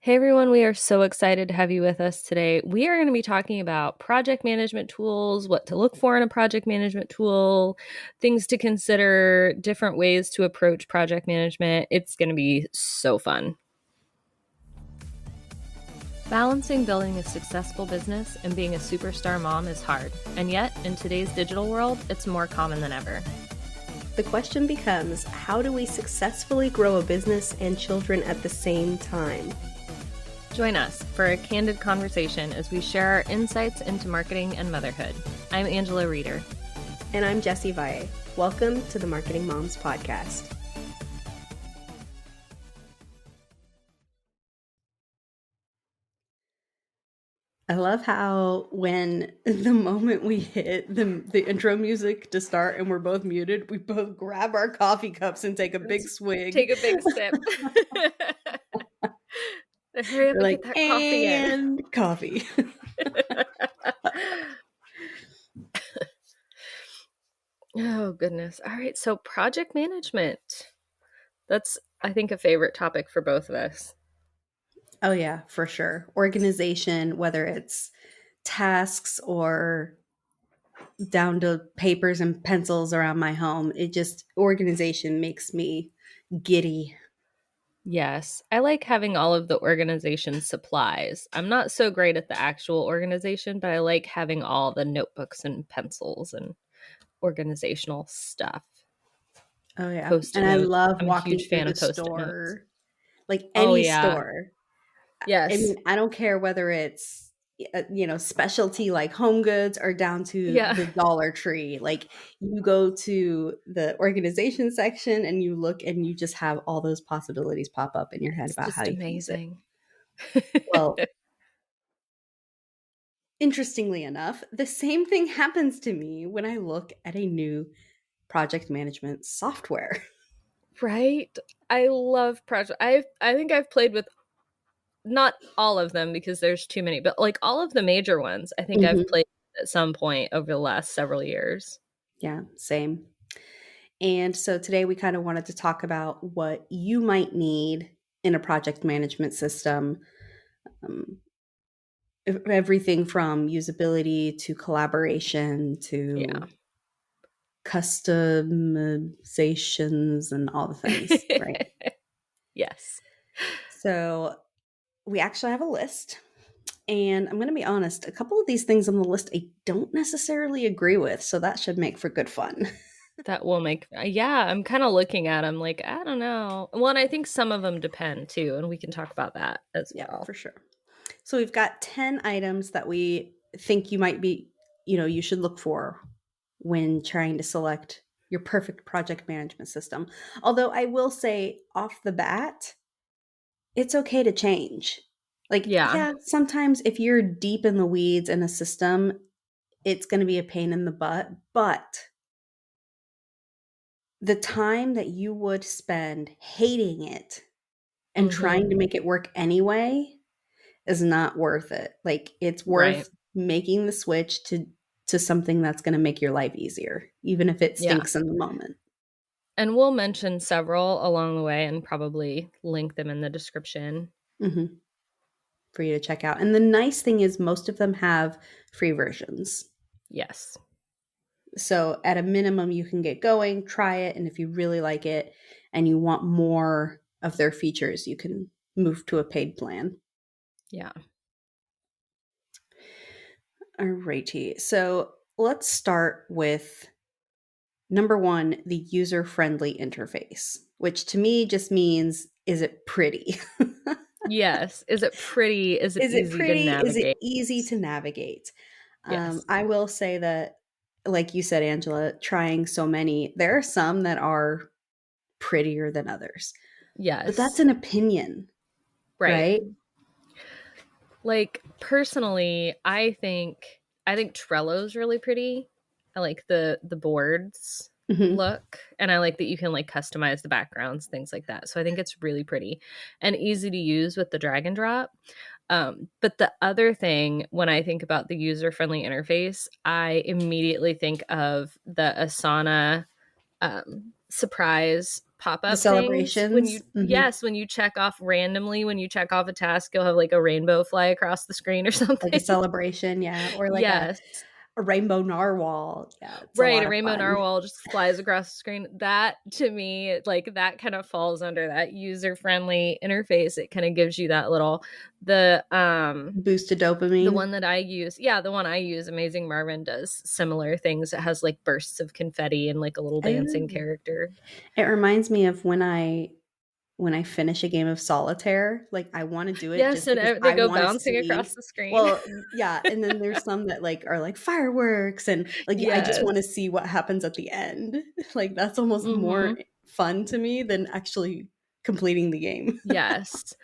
Hey everyone, we are so excited to have you with us today. We are going to be talking about project management tools, what to look for in a project management tool, things to consider, different ways to approach project management. It's going to be so fun. Balancing building a successful business and being a superstar mom is hard, and yet in today's digital world, it's more common than ever. The question becomes, how do we successfully grow a business and children at the same time? Join us for a candid conversation as we share our insights into marketing and motherhood. I'm Angela Reeder. And I'm Jessie Valle. Welcome to the Marketing Moms Podcast. I love how when the moment we hit the intro music to start and we're both muted, we both grab our coffee cups and take a big swig. Take a big sip. Hurry up and get that coffee in. And coffee. Oh, goodness. All right. So project management. That's, I think, a favorite topic for both of us. Oh, yeah, for sure. Organization, whether it's tasks or down to papers and pencils around my home. Organization makes me giddy. Yes. I like having all of the organization supplies. I'm not so great at the actual organization, but I like having all the notebooks and pencils and organizational stuff. Oh, yeah. Post-it And I notes. love I'm a walking huge through fan the of Post-it notes. store, like any store. Yes. I mean, I don't care whether it's, specialty like Home Goods or down to the Dollar Tree. Like you go to the organization section and you look and you just have all those possibilities pop up in your head about how you can use it. Well, interestingly enough, the same thing happens to me when I look at a new project management software. Right? I love project. I think I've played with not all of them because there's too many, but like all of the major ones, I think I've played at some point over the last several years. Yeah, same. And so today we kind of wanted to talk about what you might need in a project management system. Everything from usability to collaboration to customizations and all the things, right? Yes. So we actually have a list. And I'm going to be honest, a couple of these things on the list I don't necessarily agree with. So that should make for good fun. That will make, I'm kind of looking at them like, I don't know. Well, and I think some of them depend too. And we can talk about that as well. Yeah, for sure. So we've got 10 items that we think you might be, you should look for when trying to select your perfect project management system. Although I will say off the bat, it's okay to change. Like, yeah, sometimes if you're deep in the weeds in a system, it's going to be a pain in the butt. But the time that you would spend hating it and trying to make it work anyway is not worth it. Like, it's worth making the switch to something that's going to make your life easier, even if it stinks in the moment. And we'll mention several along the way and probably link them in the description for you to check out. And the nice thing is most of them have free versions. Yes. So at a minimum, you can get going, try it. And if you really like it and you want more of their features, you can move to a paid plan. Yeah. Alrighty. So let's start with number one, the user-friendly interface, which to me just means, is it pretty? Yes. Is it pretty? Is it easy to navigate? Is it easy to navigate? Yes. I will say that, like you said, Angela, trying so many, there are some that are prettier than others. Yes. But that's an opinion. Right? Like, personally, I think Trello's really pretty. I like the boards look, and I like that you can like customize the backgrounds, things like that. So I think it's really pretty and easy to use with the drag and drop. But the other thing, when I think about the user-friendly interface, I immediately think of the Asana surprise The pop-up things when celebrations. you yes, when you check off randomly, when you check off a task, you'll have like a rainbow fly across the screen or Like a something. celebration, yeah, or like Yes. a rainbow narwhal. Yeah, it's a Right, lot a of rainbow fun. narwhal just flies across the screen. That to me, like that kind of falls under that user-friendly interface. It kind of gives you that little the Boost of the dopamine. one that I use, yeah, the one I use, Amazing Marvin, does similar things. It has like bursts of confetti and like a little dancing Oh. character. It reminds me of when I finish a game of solitaire, like, I wanna do it Yes, just and because they I go wanna bouncing across see. the screen. Well, yeah, and then there's some that, like, are like fireworks and, like, I just wanna Yes. see what happens at the end. Like, that's almost more Mhm. fun to me than actually completing the game. Yes.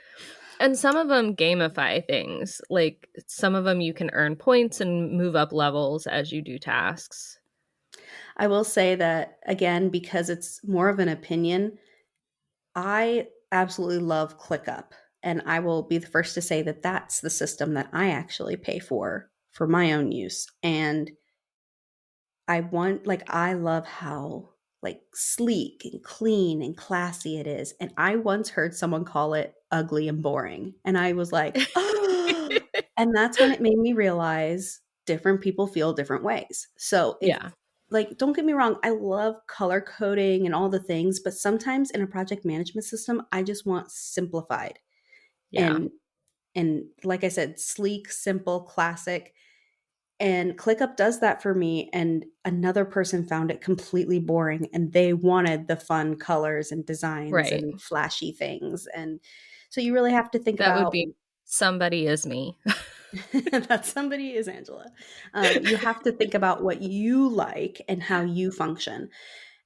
And some of them gamify things. Like some of them you can earn points and move up levels as you do tasks. I will say that, again, because it's more of an opinion, I absolutely love ClickUp, and I will be the first to say that that's the system that I actually pay for my own use, and I love how, like, sleek and clean and classy it is, and I once heard someone call it ugly and boring, and I was like, "Oh," and that's when it made me realize different people feel different ways. So if Yeah. like, don't get me wrong, I love color coding and all the things, but sometimes in a project management system, I just want simplified Yeah. and like I said, sleek, simple, classic. And ClickUp does that for me, and another person found it completely boring, and they wanted the fun colors and designs Right. and flashy things, and so you really have to think That would about be somebody is me. that somebody is Angela. You have to think about what you like and how you function.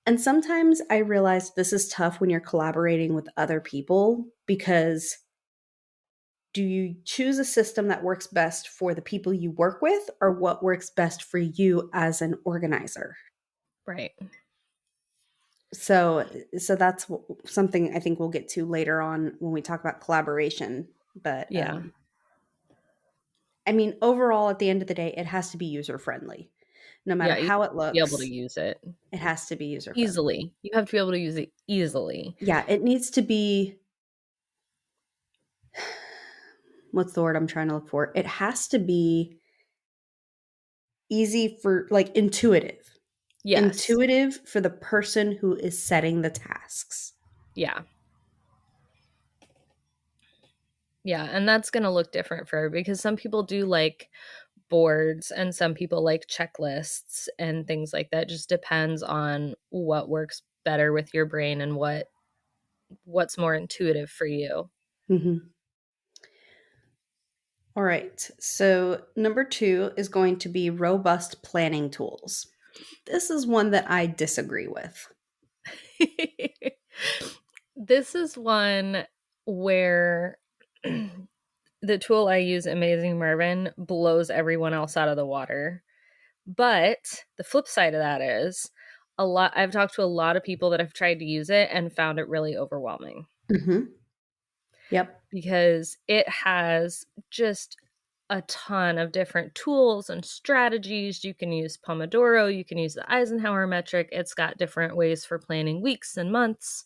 And sometimes I realize this is tough when you're collaborating with other people because do you choose a system that works best for the people you work with or what works best for you as an organizer? Right. So that's something I think we'll get to later on when we talk about collaboration. But Yeah. I mean, overall, at the end of the day, it has to be user friendly. No matter Yeah, you how it have to be able to looks, use it it has to be user friendly. easily. You have to be able to use it easily. Yeah, it needs to be, what's the word I'm trying to look for? It has to be easy for, like, intuitive. Yes. Intuitive for the person who is setting the tasks. Yeah. Yeah, and that's going to look different for her because some people do like boards and some people like checklists and things like that. Just depends on what works better with your brain and what's more intuitive for you. Mhm. All right. So, number 2 is going to be robust planning tools. This is one that I disagree with. This is one where the tool I use, Amazing Marvin, blows everyone else out of the water. But the flip side of that is I've talked to a lot of people that have tried to use it and found it really overwhelming Mhm. Yep. because it has just a ton of different tools and strategies. You can use Pomodoro, you can use the Eisenhower metric. It's got different ways for planning weeks and months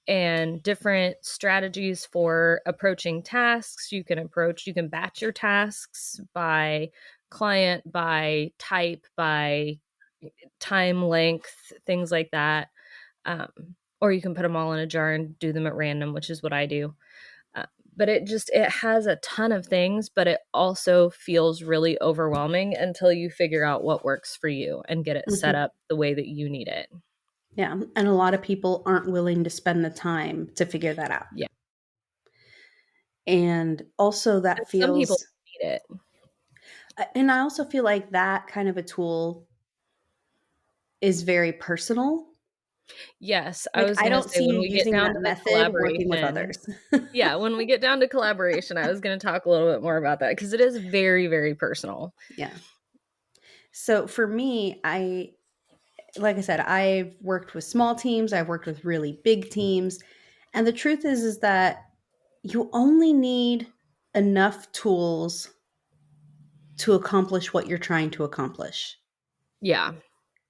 and different strategies for approaching tasks. You can batch your tasks by client, by type, by time length, things like that. Or you can put them all in a jar and do them at random, which is what I do. Uh, but it has a ton of things, but it also feels really overwhelming until you figure out what works for you and get it set Mhm. up the way that you need it. Yeah, and a lot of people aren't willing to spend the time to figure that out. Yeah. And also And that some people feels need it. and I also feel like that kind of a tool is very personal. Yes, I Like, was I gonna don't say see when you we get using down that to the method working with collaboration, others. yeah, when we get down to collaboration, I was gonna talk a little bit more about that because it is very, very personal. Yeah. So for me, like I said, I've worked with small teams, I've worked with really big teams, and the truth is that you only need enough tools to accomplish what you're trying to accomplish. Yeah.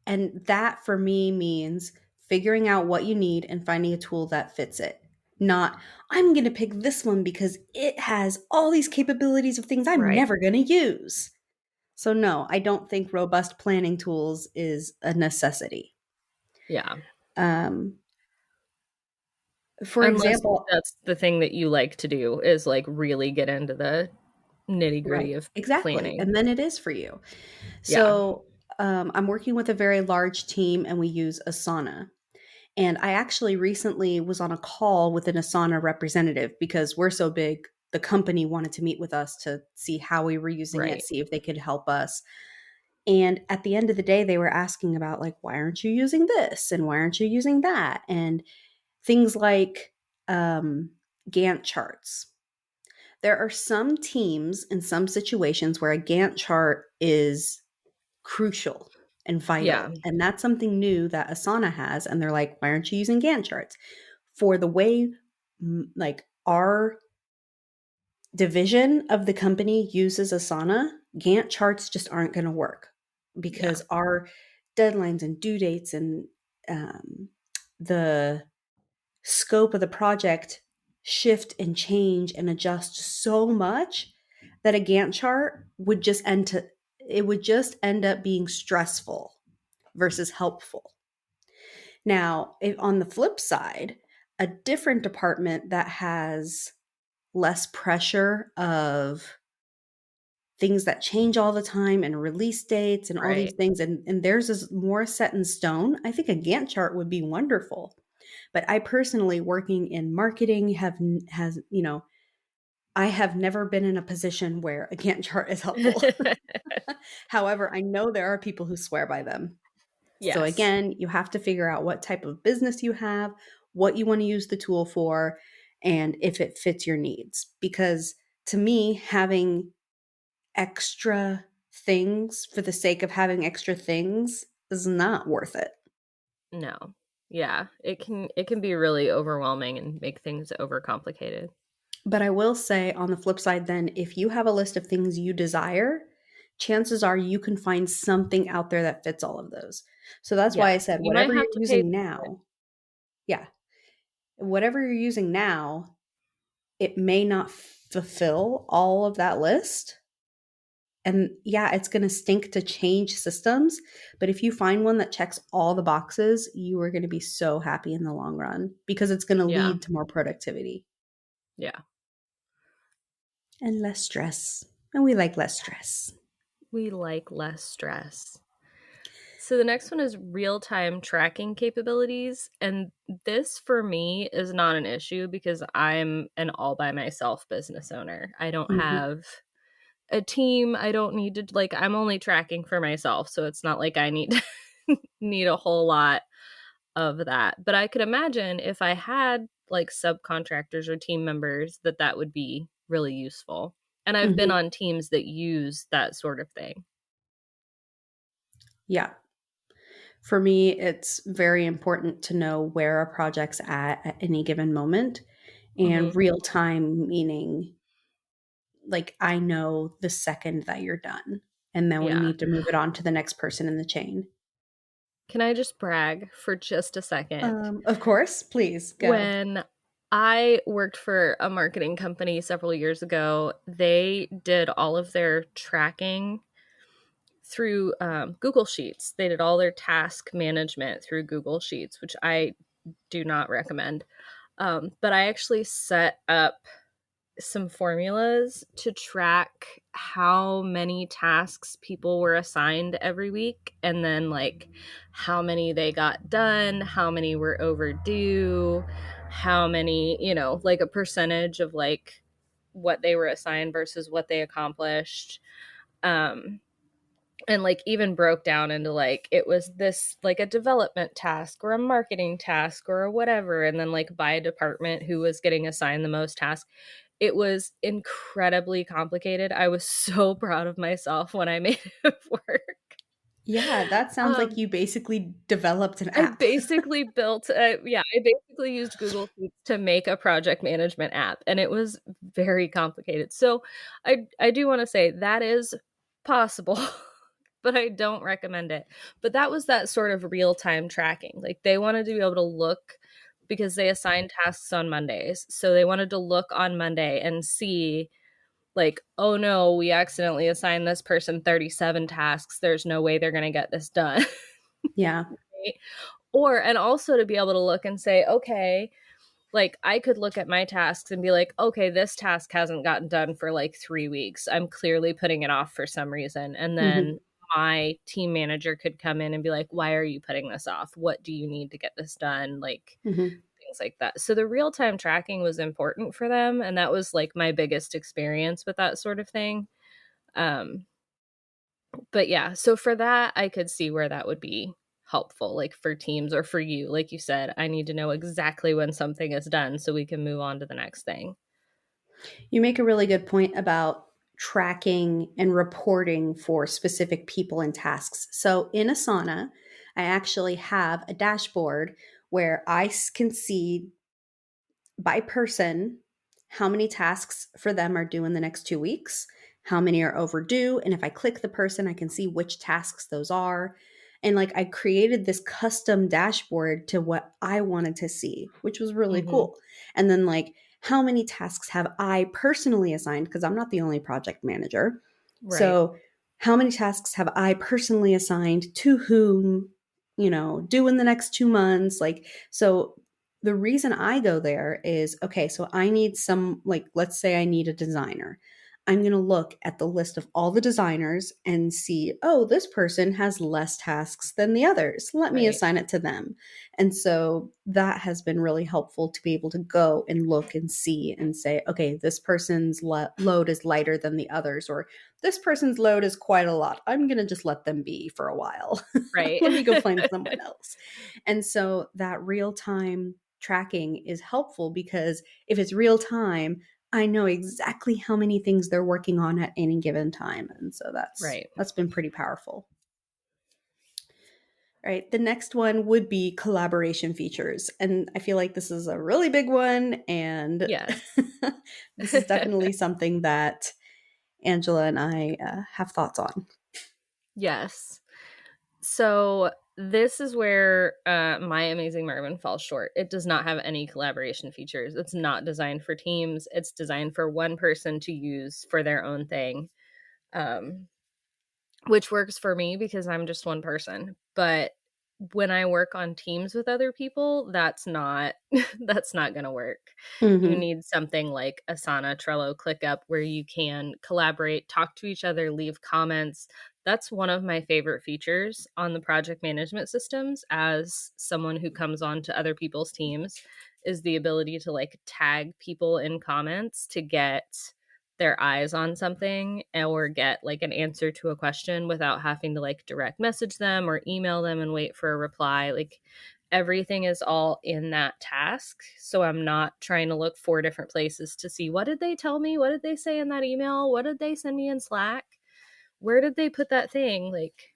And that for me means figuring out what you need and finding a tool that fits it. Not, I'm going to pick this one because it has all these capabilities of things I'm Right. never going to use. So, no, I don't think robust planning tools is a necessity. Yeah. Um, for Unless example, that's the thing that you like to do, is like really get into the nitty right, gritty of exactly. planning. And then it is for you. Yeah. So, I'm working with a very large team and we use Asana. And I actually recently was on a call with an Asana representative because we're so big. The company wanted to meet with us to see how we were using it, Right. see if they could help us. And at the end of the day, they were asking about, like, why aren't you using this? And why aren't you using that? And things like Gantt charts. There are some teams in some situations where a Gantt chart is crucial and Yeah. vital. And that's something new that Asana has. And they're like, why aren't you using Gantt charts? For the way like our division of the company uses Asana, Gantt charts just aren't going to work Yeah. because our deadlines and due dates and the scope of the project shift and change and adjust so much that a Gantt chart would just end up being stressful versus helpful. Now, if on the flip side, a different department that has less pressure of things that change all the time and release dates and all these Right. things, and theirs is more set in stone, I think a Gantt chart would be wonderful. But I personally, working in marketing, I have never been in a position where a Gantt chart is helpful. However, I know there are people who swear by them. So Yes. again, you have to figure out what type of business you have, what you want to use the tool for, and if it fits your needs. Because to me, having extra things for the sake of having extra things is not worth it. No. Yeah. It can be really overwhelming and make things overcomplicated. But I will say, on the flip side, then, if you have a list of things you desire, chances are you can find something out there that fits all of those. So that's why I Yes. said, You might whatever you're have to pay. using now, yeah, whatever you're using now, it may not fulfill all of that list. And yeah, it's going to stink to change systems. But if you find one that checks all the boxes, you are going to be so happy in the long run because it's going to Yeah. lead to more productivity Yeah. and less stress. And we like less stress. We like less stress. So the next one is real-time tracking capabilities. And this for me is not an issue because I'm an all by myself business owner. I don't Mhm. have a team. I don't need to, like, I'm only tracking for myself. So it's not like I need need a whole lot of that. But I could imagine if I had like subcontractors or team members that would be really useful. And I've been Mhm. on teams that use that sort of thing. Yeah. For me, it's very important to know where a project's at any given moment. And Hmm. real time meaning, like, I know the second that you're done. And then we Yeah. need to move it on to the next person in the chain. Can I just brag for just a second? Of course, please go. When I worked for a marketing company several years ago, they did all of their tracking through Google Sheets. They did all their task management through Google Sheets, which I do not recommend. But I actually set up some formulas to track how many tasks people were assigned every week, and then like how many they got done, how many were overdue, how many, like a percentage of like what they were assigned versus what they accomplished. Um, and like even broke down into like it was this like a development task or a marketing task or whatever, and then like by department who was getting assigned the most tasks. It was incredibly complicated. I was so proud of myself when I made it work. Yeah, that sounds like um you basically developed an I app. basically built I basically used Google Sheets to make a project management app, and it was very complicated. So I do want to say that is possible. but I don't recommend it. But that was that sort of real-time tracking. Like they wanted to be able to look because they assign tasks on Mondays. So they wanted to look on Monday and see like, oh no, we accidentally assigned this person 37 tasks. There's no way they're going to get this done. Yeah. Right? Or, and also to be able to look and say, okay, like I could look at my tasks and be like, okay, this task hasn't gotten done for like 3 weeks. I'm clearly putting it off for some reason. And Mm-hmm. then my team manager could come in and be like, why are you putting this off? What do you need to get this done? Like Mm-hmm. things like that. So the real time tracking was important for them. And that was like my biggest experience with that sort of thing. Um, but yeah, so for that, I could see where that would be helpful, like for teams or for you. Like you said, I need to know exactly when something is done so we can move on to the next thing. You make a really good point about tracking and reporting for specific people and tasks. So in Asana, I actually have a dashboard where I can see by person how many tasks for them are due in the next 2 weeks, how many are overdue. And if I click the person, I can see which tasks those are. And like I created this custom dashboard to what I wanted to see, which was really Mm-hmm. cool. And then like how many tasks have I personally assigned? Because I'm not the only project manager. Right. So how many tasks have I personally assigned to whom, due in the next 2 months? Like, so the reason I go there is okay, so I need some, like, let's say I need a designer. I'm going to look at the list of all the designers and see, oh, this person has less tasks than the others. Let me Right. assign it to them. And so that has been really helpful to be able to go and look and see and say, okay, this person's load is lighter than the others, or this person's load is quite a lot. I'm going to just let them be for a while. Right. Let me go find someone else. And so that real time tracking is helpful because if it's real time, I know exactly how many things they're working on at any given time. And so Right. that's been pretty powerful. Right. The next one would be collaboration features. And I feel like this is a really big one. And Yes. this is definitely something that Angela and I have thoughts on. Yes. So this is where my amazing Marvin falls short. It does not have any collaboration features. It's not designed for teams. It's designed for one person to use for their own thing, um, which works for me because I'm just one person. But when I work on teams with other people, that's not that's not going to work. You Mm-hmm. need something like Asana, Trello, ClickUp where you can collaborate, talk to each other, leave comments. That's one of my favorite features on the project management systems as someone who comes on to other people's teams is the ability to like tag people in comments to get their eyes on something or get like an answer to a question without having to like direct message them or email them and wait for a reply. Like everything is all in that task. So I'm not trying to look 4 different places to see what did they tell me? What did they say in that email? What did they send me in Slack? Where did they put that thing? Like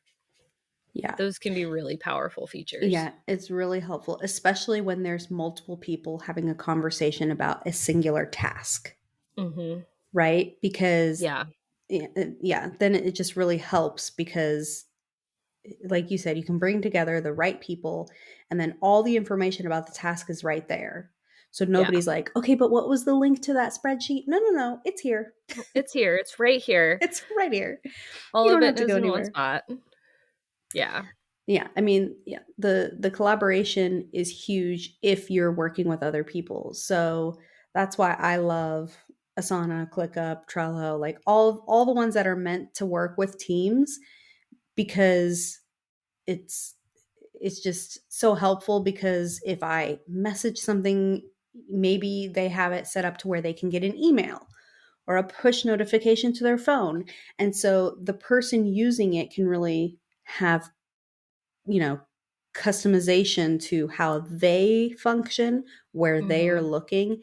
Yeah. those can be really powerful features. Yeah, it's really helpful, especially when there's multiple people having a conversation about a singular task, Mm-hmm. right? Because Yeah. yeah, then it just really helps because like you said, you can bring together the right people and then all the information about the task is right there. So Yeah. nobody's like, okay, but what was the link to that spreadsheet? No, no, no, it's here. It's here. It's right here. It's right here. All You of don't it have to is go in one anywhere. spot. Yeah. Yeah, I mean, yeah, the collaboration is huge if you're working with other people. So that's why I love Asana, ClickUp, Trello, like all the ones that are meant to work with teams because it's it's just so helpful because if I message something, maybe they have it set up to where they can get an email or a push notification to their phone. And so the person using it can really have, you know, customization to how they function, where they are Mm-hmm. looking.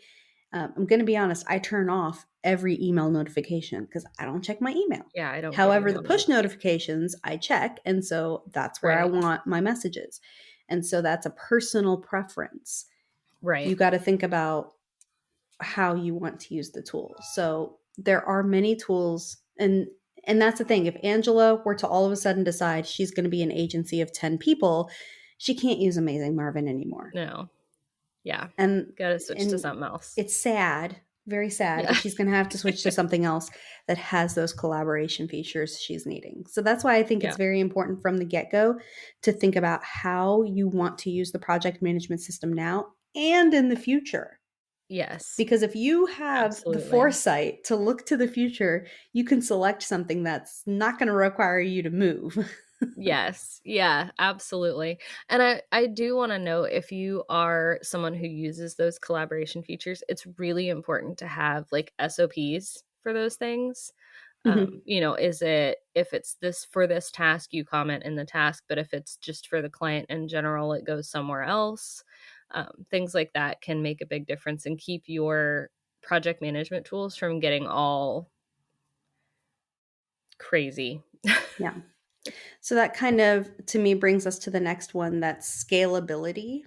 I'm going to be honest, I turn off every email notification because I don't check my email. Yeah, I don't get However, the email push notifications. notifications I check. And so that's where I Right. want my messages. And so that's a personal preference. Right. You got to think about how you want to use the tool. So there are many tools, and And that's the thing. If Angela were to all of a sudden decide she's going to be an agency of 10 people, she can't use Amazing Marvin anymore. No. Yeah. And Gotta switch to and something else. it's sad, very sad, Yeah. and she's going to have to switch to something else that has those collaboration features she's needing. So that's why I think it's Yeah. very important from the get-go to think about how you want to use the project management system now and in the future. Yes. Because if you have the Absolutely. foresight to look to the future, you can select something that's not going to require you to move. Yes. Yeah, absolutely. And I do want to know, if you are someone who uses those collaboration features, it's really important to have like SOPs for those things. Mhm. Is it, if it's this for this task, you comment in the task, but if it's just for the client in general, it goes somewhere else. Things like that can make a big difference and keep your project management tools from getting all crazy. Yeah. So that kind of, to me, brings us to the next one, that's scalability.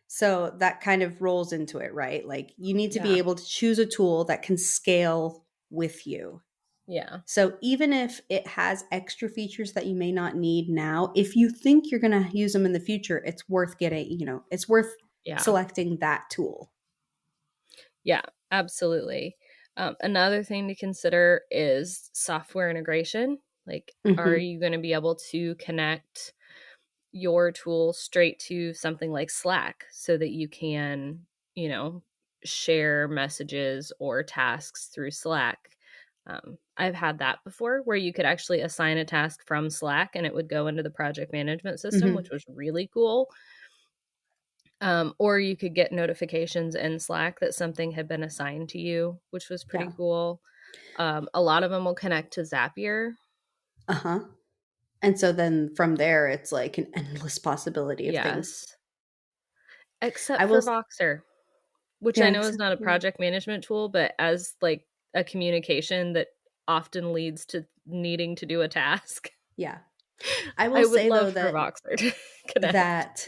So that kind of rolls into it, right? Like you need to be Yeah. able to choose a tool that can scale with you. Yeah. So even if it has extra features that you may not need now, if you think you're going to use them in the future, it's worth getting, it's worth Yeah. selecting that tool. Yeah, absolutely. Another thing to consider is software integration. Like, are Hmm. you going to be able to connect your tool straight to something like Slack so that you can, you know, share messages or tasks through Slack? I've had that before where you could actually assign a task from Slack and it would go into the project management system, which Hmm. was really cool. Or you could get notifications in Slack that something had been assigned to you, which was pretty Yeah. cool. A lot of them will connect to Zapier. Uh-huh. And so then from there, it's like an endless possibility of things. Yes. I Except will, for Voxer, which I yeah, know is except not a for, project management tool, but as like a communication that often leads to needing to do a task. yeah. I will I would say though love for that Voxer to connect. that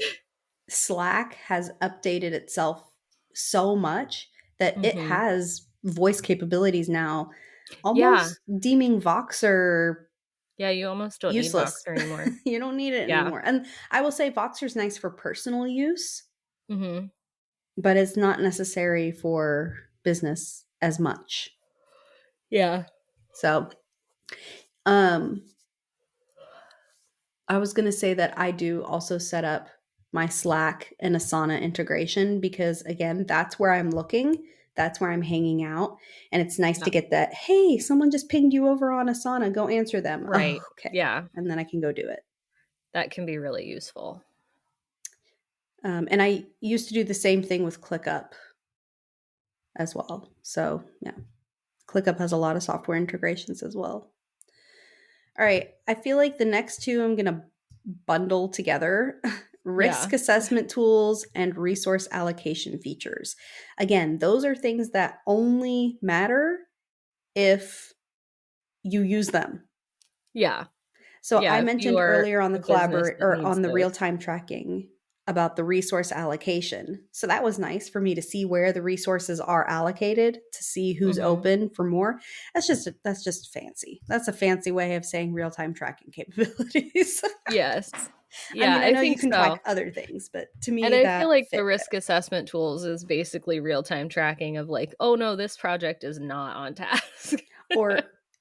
Slack has updated itself so much that it Hmm. has voice capabilities now, Yeah. almost deeming Voxer Yeah, you almost don't need useless. Voxer anymore. You don't need it Yeah. anymore. And I will say Voxer's nice for personal use, Hmm. but it's not necessary for business as much. Yeah. So, um, I was going to say that I do also set up my Slack and Asana integration because, again, that's where I'm looking. That's where I'm hanging out. And it's nice Yeah. to get that, hey, someone just pinged you over on Asana. Go answer them. Oh, Right. okay. Yeah. And then I can go do it. That can be really useful. And I used to do the same thing with ClickUp as well. So, yeah, ClickUp has a lot of software integrations as well. All right. I feel like the next two I'm going to bundle together: risk Yeah. assessment tools and resource allocation features. Again, those are things that only matter if you use them. Yeah. So I Yeah. If you mentioned are earlier on the a business collaborate that or needs on the those. real-time tracking about the resource allocation. So that was nice for me to see where the resources are allocated, to see who's Hmm. open for more. That's just fancy. That's a fancy way of saying real-time tracking capabilities. Yes. I Yeah, mean, I I know you think can so. track other things, but to And me I feel that like the fit risk better. assessment tools is basically real time tracking of like, oh no, this project is not on task.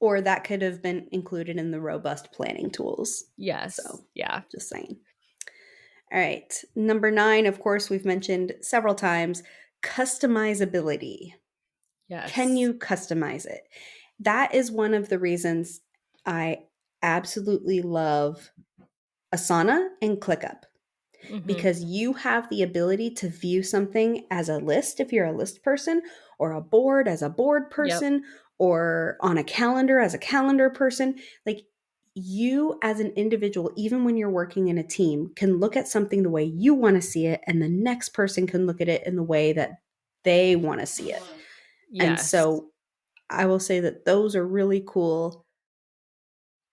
Or that could have been included in the robust planning tools. Yes. So, Yeah. just saying. All right. Number 9, of course, we've mentioned several times, customizability. Can Yes. you customize it? That is one of the reasons I absolutely love Asana and ClickUp, Hmm. because you have the ability to view something as a list if you're a list person, or a board as a board Yep. person, or on a calendar as a calendar person. Like, you as an individual, even when you're working in a team, can look at something the way you want to see it, and the next person can look at it in the way that they want to see it. And Yes. so I will say that those are really cool.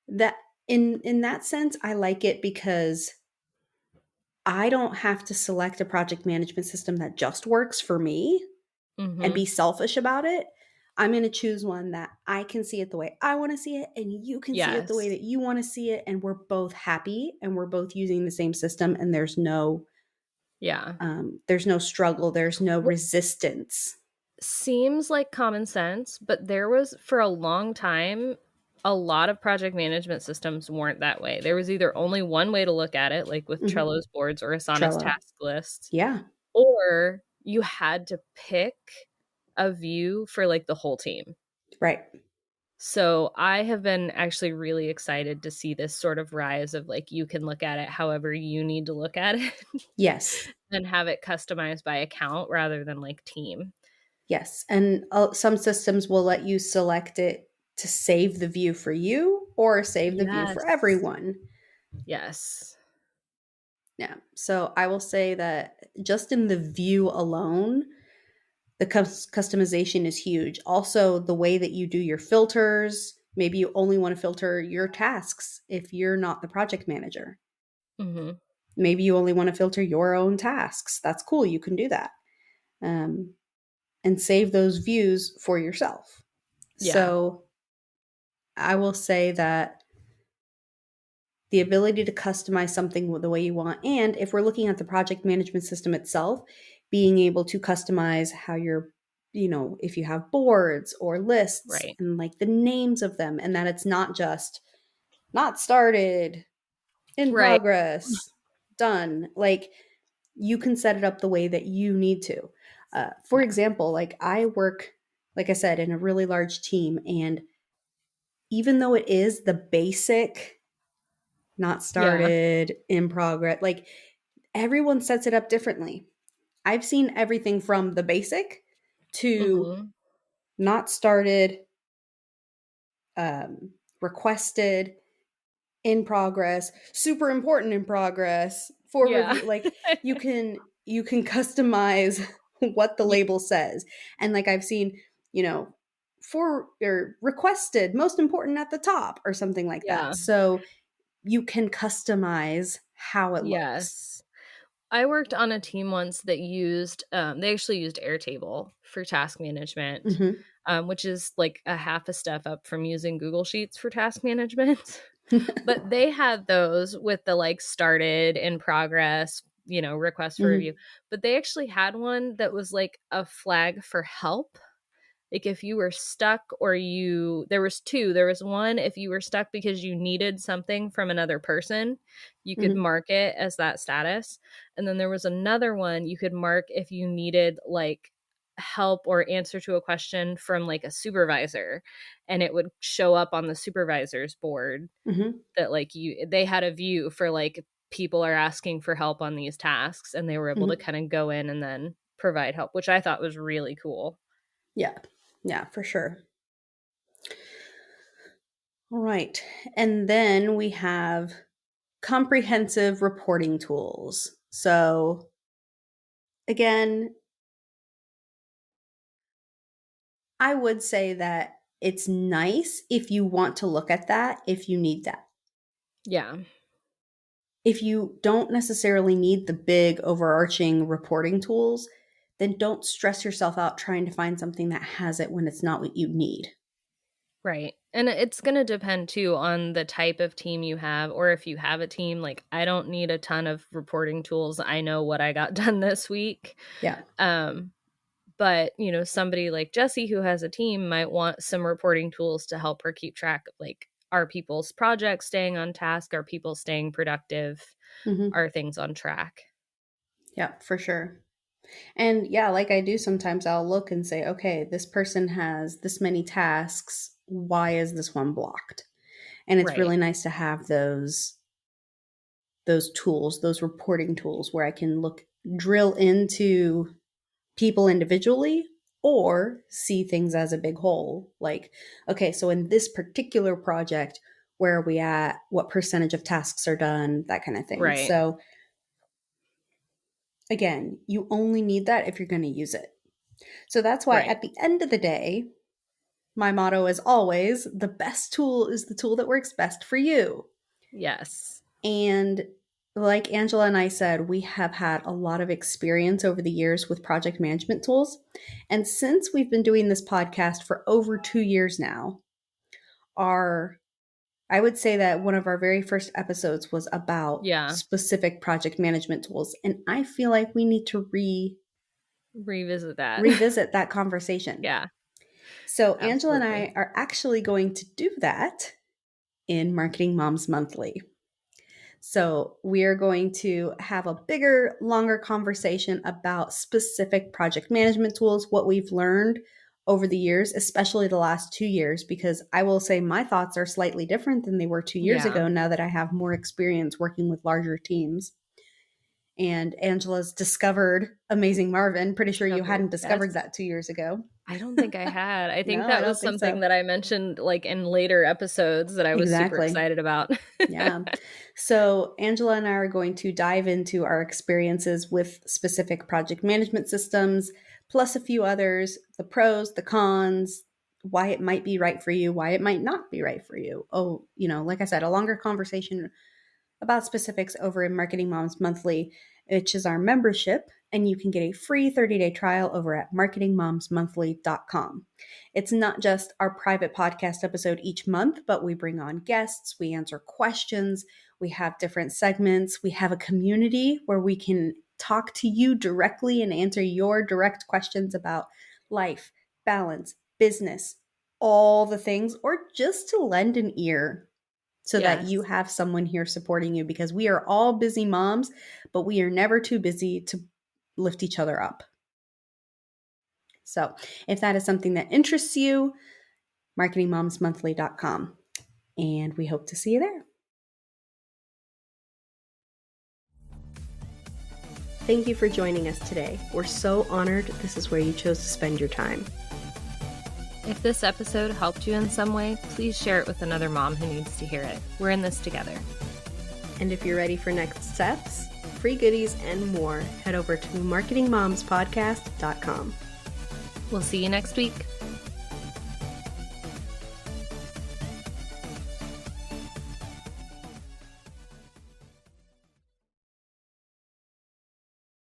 That in that sense, I like it because I don't have to select a project management system that just works for me and Hmm. be selfish about it. I'm going to choose one that I can see it the way I want to see it, and you can see it the way Yes. that you want to see it, and we're both happy, and we're both using the same system, and Yeah. there's no struggle, there's no resistance. Seems like common sense, but there was for a long time a lot of project management systems weren't that way. There was either only one way to look at it, like with Mm-hmm. Trello's boards or Asana's Trello. task lists, Yeah. or you had to pick a view for like the whole team. Right. So I have been actually really excited to see this sort of rise of like you can look at it however you need to look at it Yes. and have it customized by account rather than like team. Yes. And some systems will let you select it to save the view for you or save the view for Yes. everyone. Yes. Yeah. So I will say that just in the view alone, the customization is huge. Also, the way that you do your filters, maybe you only want to filter your tasks if you're not the project manager. Mm-hmm. Maybe you only want to filter your own tasks. That's cool. You can do that. Um, and save those views for yourself. Yeah. So I will say that the ability to customize something the way you want, and if we're looking at the project management system itself, being able to customize how you're, if you have boards or lists Right. and like the names of them, and that it's not just not started, in Right. progress, done. Like you can set it up the way that you need to. For Yeah. example, like I work, like I said, in a really large team, and even though it is the basic, not Yeah. started, in progress, like everyone sets it up differently. I've seen everything from the basic to Mm-hmm. not started, requested, in progress, super important in progress, for Yeah. review. Like you can customize what the Yeah. label says. And like I've seen, you know, for or requested, most important at the top or something like that. Yeah. So you can customize how it looks. Yes. I worked on a team once that used, they actually used Airtable for task management, Hmm. which is like a half a step up from using Google Sheets for task management. But they had those with the like started, in progress, request for Hmm. review. But they actually had one that was like a flag for help. Like if you were stuck or there was two. There was one if you were stuck because you needed something from another person, you could Hmm. mark it as that status. And then there was another one you could mark if you needed like help or answer to a question from like a supervisor, and it would show up on the supervisor's board Hmm. that like they had a view for like people are asking for help on these tasks, and they were able to Hmm. kind of go in and then provide help, which I thought was really cool. Yeah. Yeah, for sure. All right. And then we have comprehensive reporting tools. So again, I would say that it's nice if you want to look at that, if you need that. Yeah. If you don't necessarily need the big overarching reporting tools, then don't stress yourself out trying to find something that has it when it's not what you need. Right. And it's going to depend too on the type of team you have, or if you have a team. Like, I don't need a ton of reporting tools. I know what I got done this week. Yeah. Um, but, somebody like Jessie who has a team might want some reporting tools to help her keep track of like, are people's projects staying on task? Are people staying productive? Hmm. Are things on track? Yeah, for sure. And yeah, like I do sometimes, I'll look and say, okay, this person has this many tasks. Why is this one blocked? And it's Right. really nice to have those tools, those reporting tools where I can drill into people individually or see things as a big whole. Like, okay, so in this particular project, where are we at? What percentage of tasks are done? That kind of thing. Right. So again, you only need that if you're going to use it. So that's why Right. at the end of the day, my motto is always the best tool is the tool that works best for you. Yes. And like Angela and I said, we have had a lot of experience over the years with project management tools. And since we've been doing this podcast for over 2 years now, I would say that one of our very first episodes was about specific project management tools. And I feel like we need to revisit that conversation. Yeah. So absolutely. Angela and I are actually going to do that in Marketing Moms Monthly. So we are going to have a bigger, longer conversation about specific project management tools, what we've learned over the years, especially the last 2 years, because I will say my thoughts are slightly different than they were 2 years ago now that I have more experience working with larger teams. And Angela's discovered Amazing Marvin. Pretty sure you hadn't discovered that 2 years ago. I don't think I had. I think that was something that I mentioned like in later episodes that I was super excited about. Yeah. So Angela and I are going to dive into our experiences with specific project management systems, plus a few others, the pros, the cons, why it might be right for you, why it might not be right for you. Oh, like I said, a longer conversation about specifics over in Marketing Moms Monthly, which is our membership, and you can get a free 30-day trial over at marketingmomsmonthly.com. It's not just our private podcast episode each month, but we bring on guests, we answer questions, we have different segments, we have a community where we can talk to you directly and answer your direct questions about life, balance, business, all the things, or just to lend an ear so that you have someone here supporting you, because we are all busy moms, but we are never too busy to lift each other up. So if that is something that interests you, marketingmomsmonthly.com, and we hope to see you there. Thank you for joining us today. We're so honored this is where you chose to spend your time. If this episode helped you in some way, please share it with another mom who needs to hear it. We're in this together. And if you're ready for next steps, free goodies, and more, head over to marketingmomspodcast.com. We'll see you next week.